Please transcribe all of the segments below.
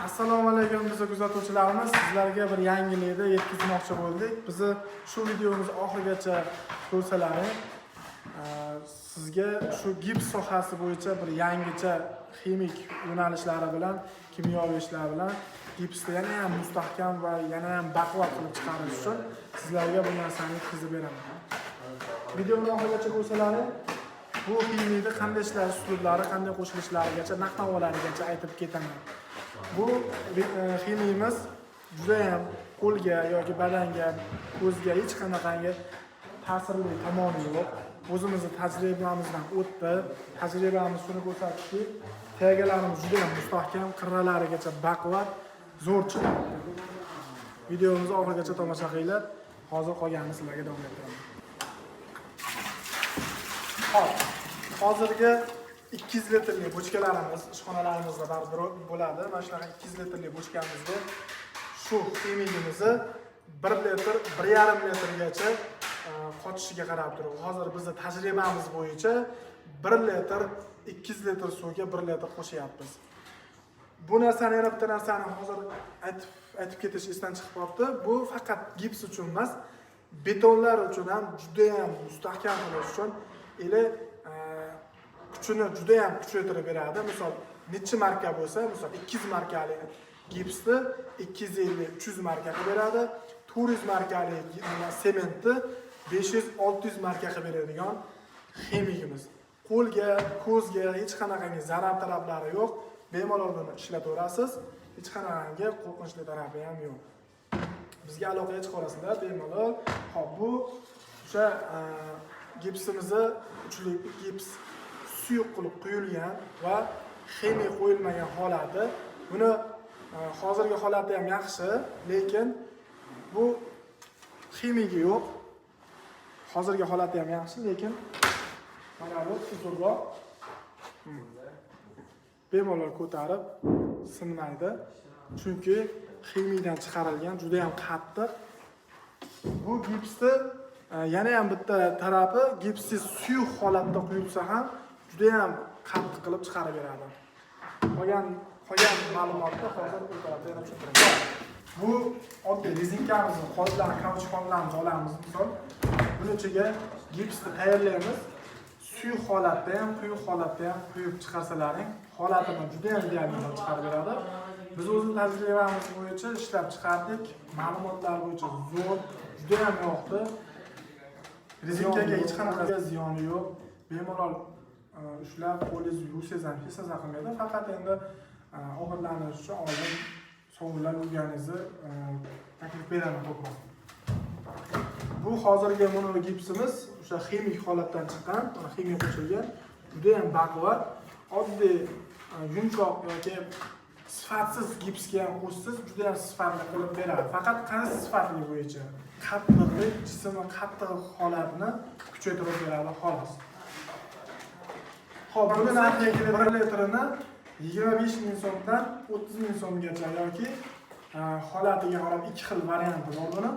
Assalomu alaykum biz kuzatuvchilarimiz. Sizlarga bir yangilikni yetkazmoqchi bo'ldik. Bizni shu videomiz oxirigacha ko'rsalaring. Sizga shu gips sohasi bo'yicha bir yangicha ximik yo'nalishlari bilan, kimyoviy ishlar bilan gipsni yana ham mustahkam va yana ham baquvvat qilib chiqarish uchun sizlarga bu narsani yetkazib beraman. Videoni oxirigacha ko'rsalaring. Bu ximiyda qanday ishlash uslublari, qanday qo'shilishlarigacha, naqd-navolarigacha aytib ketaman. Bu ximiyimiz juda ham qo'lga yoki badanga, ko'zga hech qanaqangi ta'sirli tomoni yo'q. O'zimizning tajribamizdan o'tdi. Tajribamiz shuni ko'rsatdiki, tegalarimiz juda ham mustahkam, qirralarigacha baquvvat, zo'r chiqadi. Videomizni oxirigacha tomosha qilinglar. Hozir qolganini sizlarga davom ettiraman. Hozirgi 200 litrli bochkalarimiz ishxonalarimizda baribir bo'ladi. Mana shunaqa 200 litrli bochkamizga shu ximiyimizni 1 litr, 1,5 litrgacha qochishiga qarab turib, hozir bizning tajribamiz bo'yicha 1 litr 200 litr suvga 1 litr qo'shyapmiz. Bu narsani yana bitta narsani hozir aytib ketish esdan chiqib qolibdi. Bu faqat gips uchun emas, betonlar uchun ham juda ham mustahkam qilish uchun kuchini juda ham kuchaytirib beradi. Misol necha marka bo'lsa, misol 200 markali gipsni 250-300 marka qilib beradi. 400 markali sementni 500-600 marka qilib beradigan ximiyimiz. Qo'lga, ko'zga hech qanaqangi zarar tarablari yo'q. Bemalol buni ishlataverasiz. Hech qanaqangi qo'rqinchli tarafi ham yo'q. Bizga aloqaga chiqa olasizlar bemalol. Xo'p, bu o'sha gipsimizni uchli gips suyuq qilib quyilgan va ximiy qo'yilmagan holati. Buni hozirgi holati ham yaxshi, lekin bu ximiyga yo'q. Hozirgi holati ham yaxshi, lekin mana bu uzunroq. Bemalol ko'tarib sinmaydi. Chunki ximiydan chiqarilgan juda ham qattiq. Bu gipsni yana ham bitta tarafi gipsiz suyuq holatda quyilsa ham juda ham qattiq qilib chiqarib beradi. Qolgan ma'lumotni hozir bu tarafda yana tushuntiraman. Bu oddiy rezinkamizni, qoldiqlarni, kauchuklarni olamiz misol. Buning ichiga gipsni tayyorlaymiz. Suyuq holatda ham, quyuq holatda ham quyib chiqarsalaring, holatini juda ham ideal chiqarib beradi. Biz o'zimiz tajribamiz bo'yicha ishlab chiqardik. Ma'lumotlar bo'yicha zo'r, juda ham yoqdi. Rezinkaga hech qanaqa ziyoni yo'q. Bemalol ushlab qo'lingizni yuvsangiz ham hech narsa qilmaydi. Faqat endi ovqatlanish uchun oldin sovunlar yuvganingizni taklif beraman ko'proq. Bu hozirgi mono gipsimiz o'sha ximik holatdan chiqqan, ximik qo'shilgan, juda ham baquvvat, oddiy yumshoq yoki sifatsiz gipsga ham qo'shsiz juda ham sifatli qilib beradi. Faqat qaysi sifatli bo'yicha qattiqlik, jismning qattiq holatini kuchaytirib beradi xolos. Xo'p, buni narxi 1 litrini 25 ming so'mdan 30 ming so'mgacha yoki holatiga qarab ikki xil varianti bor buni.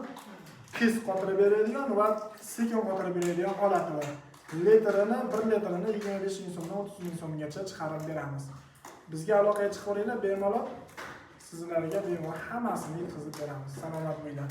Tez qotirib beradigan va sekin qotirib beradigan holati bor. 1 litrini 25 ming so'mdan 30 ming so'mgacha chiqarib beramiz. Bizga aloqaga chiqib oringlar, bemalol sizlarga hammasini yetkazib beramiz. Salomat bo'linglar.